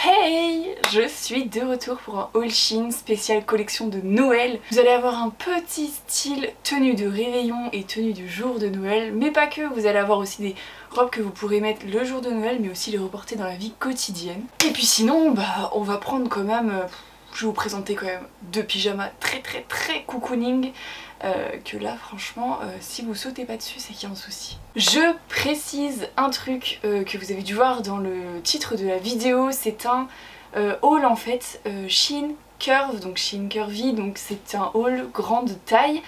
Hey, je suis de retour pour un haul Shein spécial collection de Noël. Vous allez avoir un petit style tenue de réveillon et tenue du jour de Noël, mais pas que, vous allez avoir aussi des robes que vous pourrez mettre le jour de Noël, mais aussi les reporter dans la vie quotidienne. Et puis sinon, on va prendre quand même, je vais vous présenter quand même deux pyjamas très cocooning. Que là franchement si vous sautez pas dessus c'est qu'il y a un souci. Je précise un truc que vous avez dû voir dans le titre de la vidéo, c'est un haul en fait Shein Curve, donc Shein Curvy, donc c'est un haul grande taille.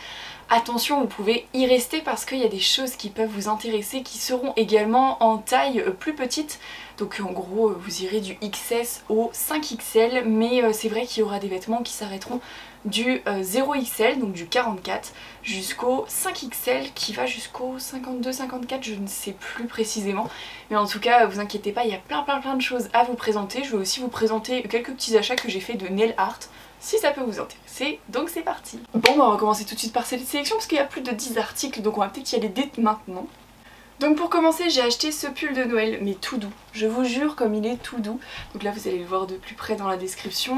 Attention, vous pouvez y rester parce qu'il y a des choses qui peuvent vous intéresser qui seront également en taille plus petite. Donc en gros vous irez du XS au 5XL, mais c'est vrai qu'il y aura des vêtements qui s'arrêteront du 0XL, donc du 44, jusqu'au 5XL qui va jusqu'au 52-54, je ne sais plus précisément. Mais en tout cas, vous inquiétez pas, il y a plein de choses à vous présenter. Je vais aussi vous présenter quelques petits achats que j'ai fait de nail art, si ça peut vous intéresser. Donc c'est parti. Bon, on va commencer tout de suite par cette sélection parce qu'il y a plus de 10 articles, donc on va peut-être y aller dès maintenant. Donc pour commencer, j'ai acheté ce pull de Noël, mais tout doux. Je vous jure comme il est tout doux. Donc là vous allez le voir de plus près dans la description.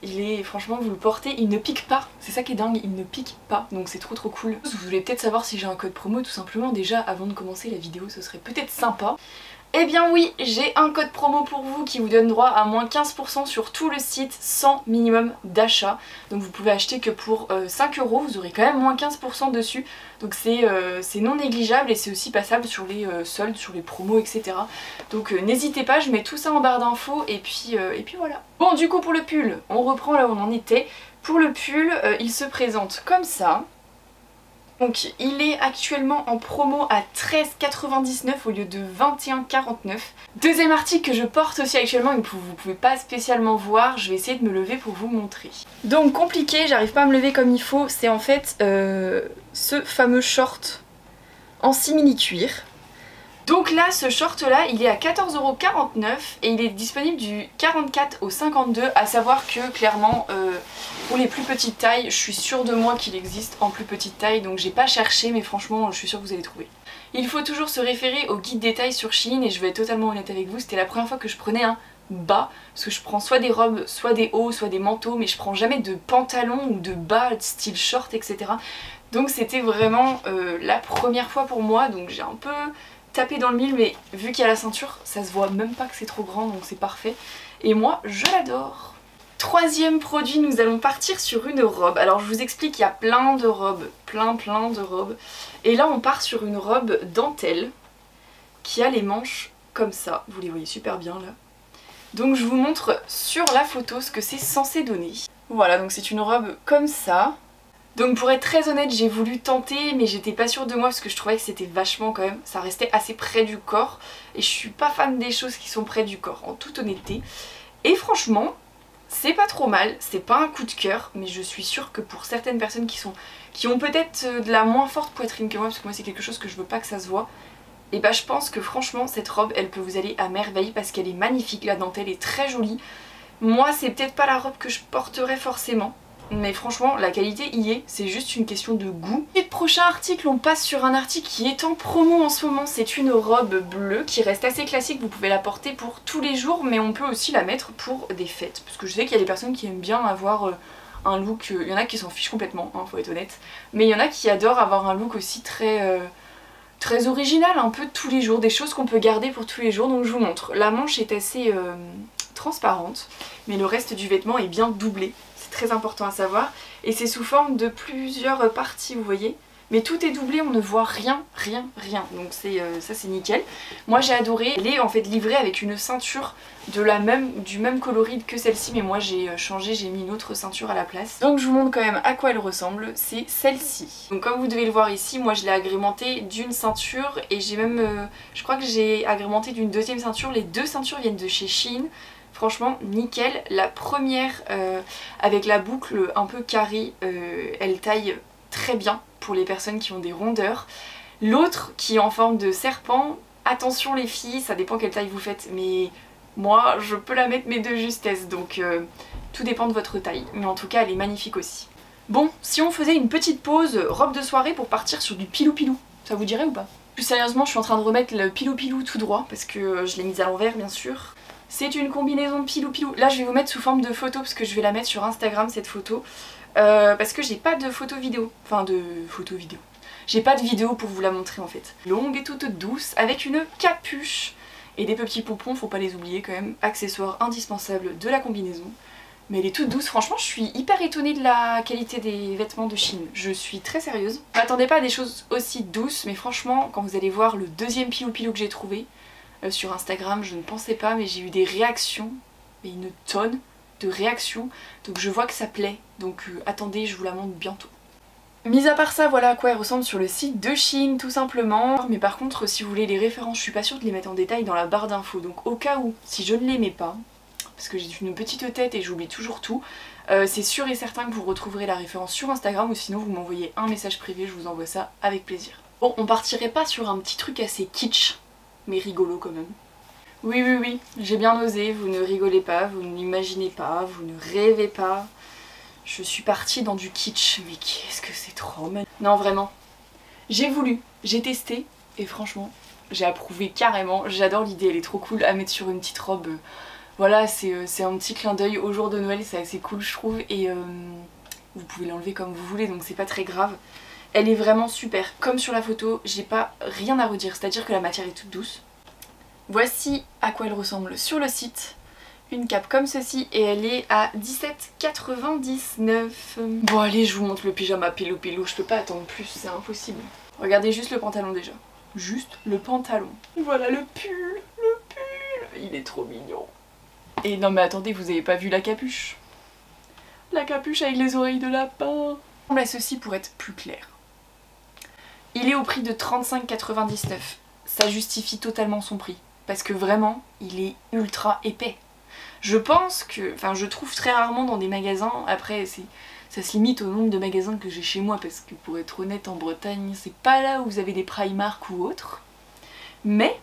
Il est, franchement vous le portez, il ne pique pas. C'est ça qui est dingue, il ne pique pas. Donc c'est trop cool. Vous voulez peut-être savoir si j'ai un code promo tout simplement. Déjà avant de commencer la vidéo, ce serait peut-être sympa. Eh bien oui, j'ai un code promo pour vous qui vous donne droit à moins 15% sur tout le site sans minimum d'achat. Donc vous pouvez acheter que pour 5 €, vous aurez quand même moins 15% dessus. Donc c'est non négligeable et c'est aussi passable sur les soldes, sur les promos, etc. Donc n'hésitez pas, je mets tout ça en barre d'infos et puis voilà. Bon, du coup pour le pull, on reprend là où on en était. Pour le pull, il se présente comme ça. Donc il est actuellement en promo à 13,99 € au lieu de 21,49 €. Deuxième article que je porte aussi actuellement et que vous pouvez pas spécialement voir, je vais essayer de me lever pour vous montrer. Donc compliqué, j'arrive pas à me lever comme il faut, c'est en fait ce fameux short en simili-cuir. Donc là, ce short là, il est à 14,49 € et il est disponible du 44 au 52, à savoir que clairement pour les plus petites tailles, je suis sûre de moi qu'il existe en plus petite taille, donc j'ai pas cherché, mais franchement je suis sûre que vous allez trouver. Il faut toujours se référer au guide détail sur Shein et je vais être totalement honnête avec vous, c'était la première fois que je prenais un bas, parce que je prends soit des robes, soit des hauts, soit des manteaux, mais je prends jamais de pantalon ou de bas style short, etc. Donc c'était vraiment la première fois pour moi, donc j'ai un peu tapé dans le mille, mais vu qu'il y a la ceinture, ça se voit même pas que c'est trop grand, donc c'est parfait. Et moi, je l'adore. Troisième produit, nous allons partir sur une robe. Alors je vous explique, il y a plein de robes, plein de robes. Et là on part sur une robe dentelle qui a les manches comme ça. Vous les voyez super bien là. Donc je vous montre sur la photo ce que c'est censé donner. Voilà, donc c'est une robe comme ça. Donc pour être très honnête, j'ai voulu tenter, mais j'étais pas sûre de moi parce que je trouvais que c'était vachement quand même, ça restait assez près du corps. Et je suis pas fan des choses qui sont près du corps, en toute honnêteté. Et franchement, c'est pas trop mal, c'est pas un coup de cœur, mais je suis sûre que pour certaines personnes qui ont peut-être de la moins forte poitrine que moi, parce que moi c'est quelque chose que je veux pas que ça se voit, et bah je pense que franchement cette robe elle peut vous aller à merveille parce qu'elle est magnifique, la dentelle est très jolie. Moi c'est peut-être pas la robe que je porterais forcément, mais franchement la qualité y est, c'est juste une question de goût. Et le prochain article, on passe sur un article qui est en promo en ce moment, c'est une robe bleue qui reste assez classique, vous pouvez la porter pour tous les jours, mais on peut aussi la mettre pour des fêtes, parce que je sais qu'il y a des personnes qui aiment bien avoir un look, il y en a qui s'en fichent complètement, hein, faut être honnête, mais il y en a qui adorent avoir un look aussi très original, un peu tous les jours, des choses qu'on peut garder pour tous les jours. Donc je vous montre, la manche est assez transparente, mais le reste du vêtement est bien doublé. Très important à savoir, et c'est sous forme de plusieurs parties, vous voyez, mais tout est doublé, on ne voit rien, donc ça c'est nickel. Moi j'ai adoré, elle est en fait livrée avec une ceinture du même coloris que celle-ci, mais moi j'ai changé, j'ai mis une autre ceinture à la place. Donc je vous montre quand même à quoi elle ressemble, c'est celle-ci. Donc comme vous devez le voir ici, moi je l'ai agrémentée d'une ceinture, et j'ai même, je crois que j'ai agrémenté d'une deuxième ceinture, les deux ceintures viennent de chez Shein. Franchement nickel, la première avec la boucle un peu carrée, elle taille très bien pour les personnes qui ont des rondeurs. L'autre qui est en forme de serpent, attention les filles, ça dépend quelle taille vous faites, mais moi je peux la mettre mes deux justesses, donc tout dépend de votre taille, mais en tout cas elle est magnifique aussi. Bon, si on faisait une petite pause robe de soirée pour partir sur du pilou-pilou, ça vous dirait ou pas? Plus sérieusement, je suis en train de remettre le pilou-pilou tout droit, parce que je l'ai mise à l'envers bien sûr. C'est une combinaison pilou pilou. Là je vais vous mettre sous forme de photo parce que je vais la mettre sur Instagram cette photo. Parce que j'ai pas de photo vidéo. Enfin de photo vidéo. J'ai pas de vidéo pour vous la montrer en fait. Longue et toute douce avec une capuche et des petits pompons, faut pas les oublier quand même. Accessoire indispensable de la combinaison. Mais elle est toute douce, franchement je suis hyper étonnée de la qualité des vêtements de Shein. Je suis très sérieuse. Je m'attendais pas à des choses aussi douces, mais franchement quand vous allez voir le deuxième pilou pilou que j'ai trouvé sur Instagram, je ne pensais pas, mais j'ai eu des réactions, mais une tonne de réactions. Donc je vois que ça plaît, donc attendez, je vous la montre bientôt. Mis à part ça, voilà à quoi elle ressemble sur le site de Shein tout simplement. Mais par contre si vous voulez les références, je suis pas sûre de les mettre en détail dans la barre d'infos. Donc au cas où, si je ne les mets pas, parce que j'ai une petite tête et j'oublie toujours tout, c'est sûr et certain que vous retrouverez la référence sur Instagram ou sinon vous m'envoyez un message privé, je vous envoie ça avec plaisir. Bon, on partirait pas sur un petit truc assez kitsch, mais rigolo quand même. Oui, oui, oui, j'ai bien osé, vous ne rigolez pas, vous n'imaginez pas, vous ne rêvez pas. Je suis partie dans du kitsch, mais qu'est-ce que c'est trop magnifique. Non, vraiment. J'ai voulu, j'ai testé, et franchement, j'ai approuvé carrément. J'adore l'idée, elle est trop cool à mettre sur une petite robe. Voilà, c'est un petit clin d'œil au jour de Noël, c'est assez cool je trouve, et vous pouvez l'enlever comme vous voulez, donc c'est pas très grave. Elle est vraiment super. Comme sur la photo, j'ai pas rien à redire, c'est-à-dire que la matière est toute douce. Voici à quoi elle ressemble sur le site. Une cape comme ceci et elle est à 17,99 €. Bon allez, je vous montre le pyjama pilou pilou, je peux pas attendre plus, c'est impossible. Regardez juste le pantalon déjà. Juste le pantalon. Voilà le pull, il est trop mignon. Et non mais attendez, vous avez pas vu la capuche? La capuche avec les oreilles de lapin. Là ceci pour être plus clair. Il est au prix de 35,99 €. Ça justifie totalement son prix. Parce que vraiment, il est ultra épais. Je pense que, enfin je trouve très rarement dans des magasins, après ça se limite au nombre de magasins que j'ai chez moi parce que pour être honnête en Bretagne c'est pas là où vous avez des Primark ou autres. Mais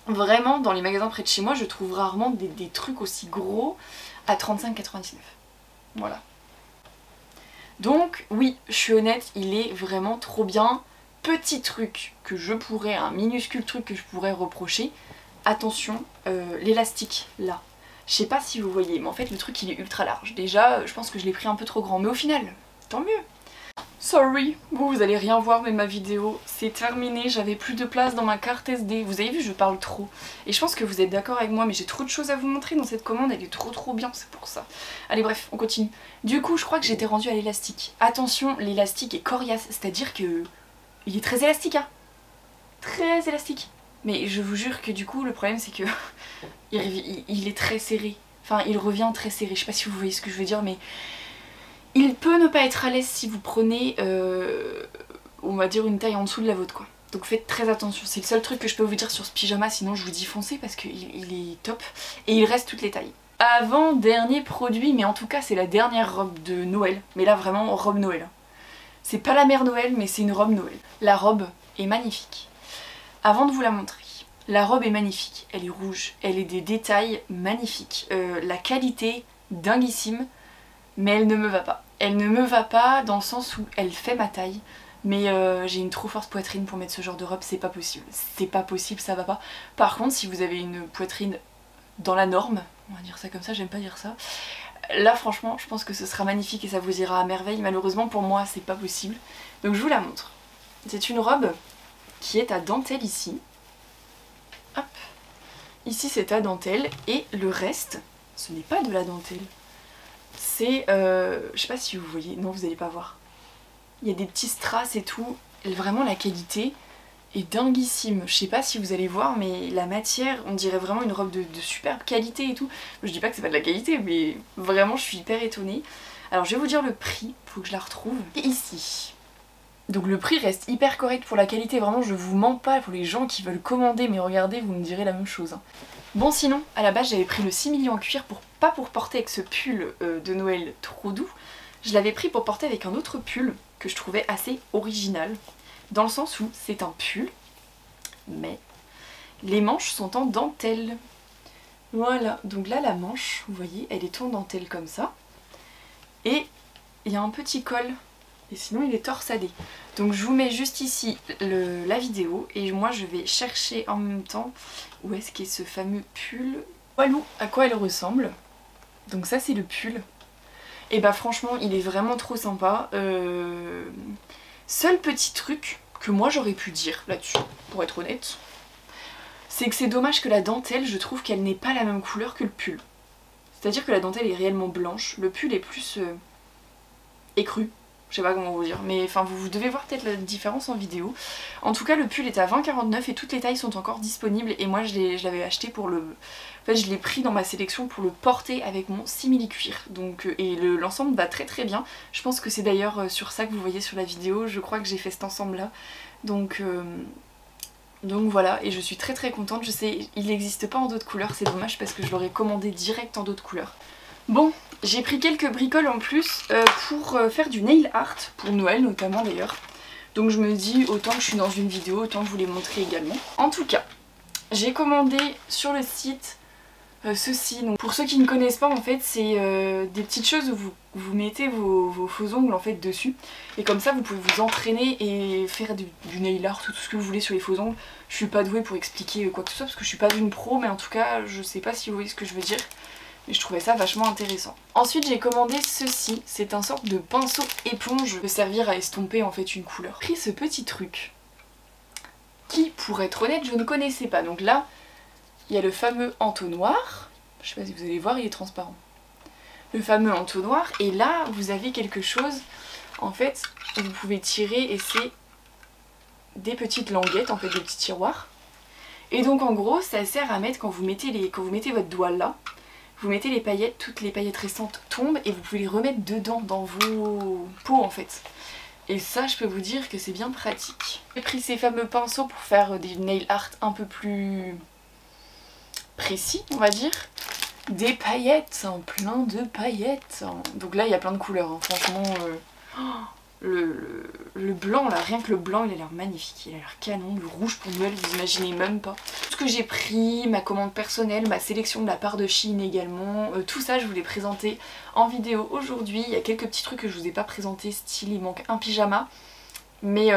vraiment dans les magasins près de chez moi je trouve rarement des trucs aussi gros à 35,99 €. Voilà. Donc oui, je suis honnête, il est vraiment trop bien. Petit truc que je pourrais, un minuscule truc que je pourrais reprocher, attention, l'élastique là. Je sais pas si vous voyez, mais en fait le truc il est ultra large. Déjà, je pense que je l'ai pris un peu trop grand, mais au final, tant mieux. Sorry, vous allez rien voir, mais ma vidéo c'est terminé, j'avais plus de place dans ma carte SD. Vous avez vu, je parle trop. Et je pense que vous êtes d'accord avec moi, mais j'ai trop de choses à vous montrer dans cette commande, elle est trop bien, c'est pour ça. Allez bref, on continue. Du coup, je crois que j'étais rendue à l'élastique. Attention, l'élastique est coriace, c'est-à-dire que il est très élastique, hein. Très élastique. Mais je vous jure que du coup, le problème c'est que il est très serré. Enfin, il revient très serré. Je sais pas si vous voyez ce que je veux dire, mais il peut ne pas être à l'aise si vous prenez, on va dire, une taille en dessous de la vôtre, quoi. Donc faites très attention. C'est le seul truc que je peux vous dire sur ce pyjama, sinon je vous dis foncez parce qu'il est top. Et il reste toutes les tailles. Avant-dernier produit, mais en tout cas c'est la dernière robe de Noël. Mais là vraiment, robe Noël. C'est pas la mère Noël, mais c'est une robe Noël. La robe est magnifique. Avant de vous la montrer, la robe est magnifique, elle est rouge, elle est des détails magnifiques, la qualité dinguissime, mais elle ne me va pas. Elle ne me va pas dans le sens où elle fait ma taille, mais j'ai une trop forte poitrine pour mettre ce genre de robe, c'est pas possible. C'est pas possible, ça va pas. Par contre, si vous avez une poitrine dans la norme, on va dire ça comme ça, j'aime pas dire ça, là franchement, je pense que ce sera magnifique et ça vous ira à merveille. Malheureusement pour moi, c'est pas possible. Donc je vous la montre. C'est une robe qui est à dentelle ici. Hop. Ici c'est à dentelle et le reste, ce n'est pas de la dentelle. C'est, je sais pas si vous voyez, non vous allez pas voir. Il y a des petits strass et tout. Vraiment la qualité est dinguissime. Je sais pas si vous allez voir, mais la matière, on dirait vraiment une robe de superbe qualité et tout. Je dis pas que c'est pas de la qualité, mais vraiment je suis hyper étonnée. Alors je vais vous dire le prix, faut que je la retrouve. Et ici. Donc le prix reste hyper correct pour la qualité, vraiment je vous mens pas pour les gens qui veulent commander, mais regardez, vous me direz la même chose. Hein. Bon sinon, à la base j'avais pris le 6 millions en cuir, pas pour porter avec ce pull de Noël trop doux, je l'avais pris pour porter avec un autre pull que je trouvais assez original, dans le sens où c'est un pull, mais les manches sont en dentelle. Voilà, donc là la manche, vous voyez, elle est en dentelle comme ça, et il y a un petit col. Et sinon il est torsadé. Donc je vous mets juste ici la vidéo et moi je vais chercher en même temps où est-ce qu'est ce fameux pull. Voilà à quoi elle ressemble. Donc ça c'est le pull. Et bah franchement il est vraiment trop sympa. Seul petit truc que moi j'aurais pu dire là-dessus, pour être honnête, c'est que c'est dommage que la dentelle, je trouve qu'elle n'est pas la même couleur que le pull. C'est-à-dire que la dentelle est réellement blanche, le pull est plus écru. Je sais pas comment vous dire, mais enfin vous devez voir peut-être la différence en vidéo. En tout cas le pull est à 20,49 et toutes les tailles sont encore disponibles et moi je l'avais acheté pour le... En fait je l'ai pris dans ma sélection pour le porter avec mon simili-cuir. Donc, et l'ensemble va très très bien. Je pense que c'est d'ailleurs sur ça que vous voyez sur la vidéo, je crois que j'ai fait cet ensemble là. Donc voilà, et je suis très très contente. Je sais, il n'existe pas en d'autres couleurs, c'est dommage parce que je l'aurais commandé direct en d'autres couleurs. Bon, j'ai pris quelques bricoles en plus pour faire du nail art, pour Noël notamment d'ailleurs. Donc je me dis, autant que je suis dans une vidéo, autant vous les montrer également. En tout cas, j'ai commandé sur le site ceci. Donc pour ceux qui ne connaissent pas, en fait, c'est des petites choses où vous mettez vos faux ongles en fait dessus. Et comme ça, vous pouvez vous entraîner et faire du nail art ou tout ce que vous voulez sur les faux ongles. Je suis pas douée pour expliquer quoi que ce soit parce que je suis pas une pro, mais en tout cas, je sais pas si vous voyez ce que je veux dire. Et je trouvais ça vachement intéressant. Ensuite j'ai commandé ceci, c'est un sorte de pinceau éponge qui peut servir à estomper en fait une couleur. J'ai pris ce petit truc qui, pour être honnête, je ne connaissais pas. Donc là, il y a le fameux entonnoir, je sais pas si vous allez voir, il est transparent. Le fameux entonnoir, et là vous avez quelque chose en fait où vous pouvez tirer et c'est des petites languettes, en fait des petits tiroirs. Et donc en gros ça sert à mettre quand vous mettez votre doigt là. Vous mettez les paillettes, toutes les paillettes restantes tombent et vous pouvez les remettre dedans dans vos pots en fait. Et ça je peux vous dire que c'est bien pratique. J'ai pris ces fameux pinceaux pour faire des nail art un peu plus précis on va dire. Des paillettes, plein de paillettes. Donc là il y a plein de couleurs, hein. Franchement le blanc là, rien que le blanc il a l'air magnifique, il a l'air canon. Le rouge pour Noël vous imaginez même pas. Tout ce que j'ai pris, ma commande personnelle, ma sélection de la part de Shein également, tout ça je vous l'ai présenté en vidéo aujourd'hui. Il y a quelques petits trucs que je vous ai pas présenté, style il manque un pyjama, mais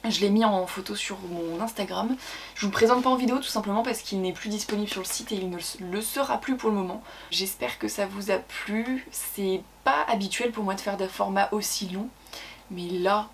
je l'ai mis en photo sur mon Instagram. Je vous le présente pas en vidéo tout simplement parce qu'il n'est plus disponible sur le site et il ne le sera plus pour le moment. J'espère que ça vous a plu. C'est pas habituel pour moi de faire des formats aussi longs, mais là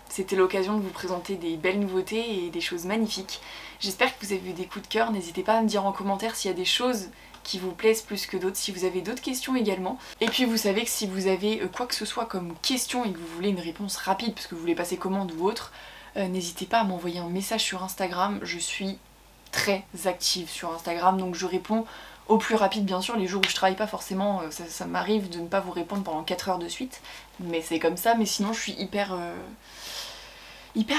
c'était l'occasion de vous présenter des belles nouveautés et des choses magnifiques. J'espère que vous avez eu des coups de cœur. N'hésitez pas à me dire en commentaire s'il y a des choses qui vous plaisent plus que d'autres, si vous avez d'autres questions également. Et puis vous savez que si vous avez quoi que ce soit comme question et que vous voulez une réponse rapide parce que vous voulez passer commande ou autre, n'hésitez pas à m'envoyer un message sur Instagram. Je suis très active sur Instagram, donc je réponds au plus rapide bien sûr. Les jours où je travaille pas forcément, ça m'arrive de ne pas vous répondre pendant 4 heures de suite, mais c'est comme ça. Mais sinon je suis hyper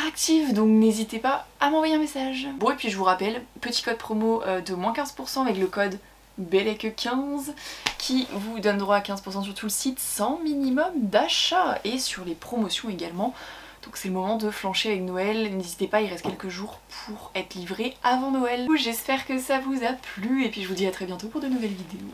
active, donc n'hésitez pas à m'envoyer un message. Bon, et puis je vous rappelle, petit code promo de moins 15% avec le code BELLEC15 qui vous donne droit à 15% sur tout le site sans minimum d'achat et sur les promotions également. Donc c'est le moment de flancher avec Noël, n'hésitez pas, il reste quelques jours pour être livré avant Noël. J'espère que ça vous a plu et puis je vous dis à très bientôt pour de nouvelles vidéos.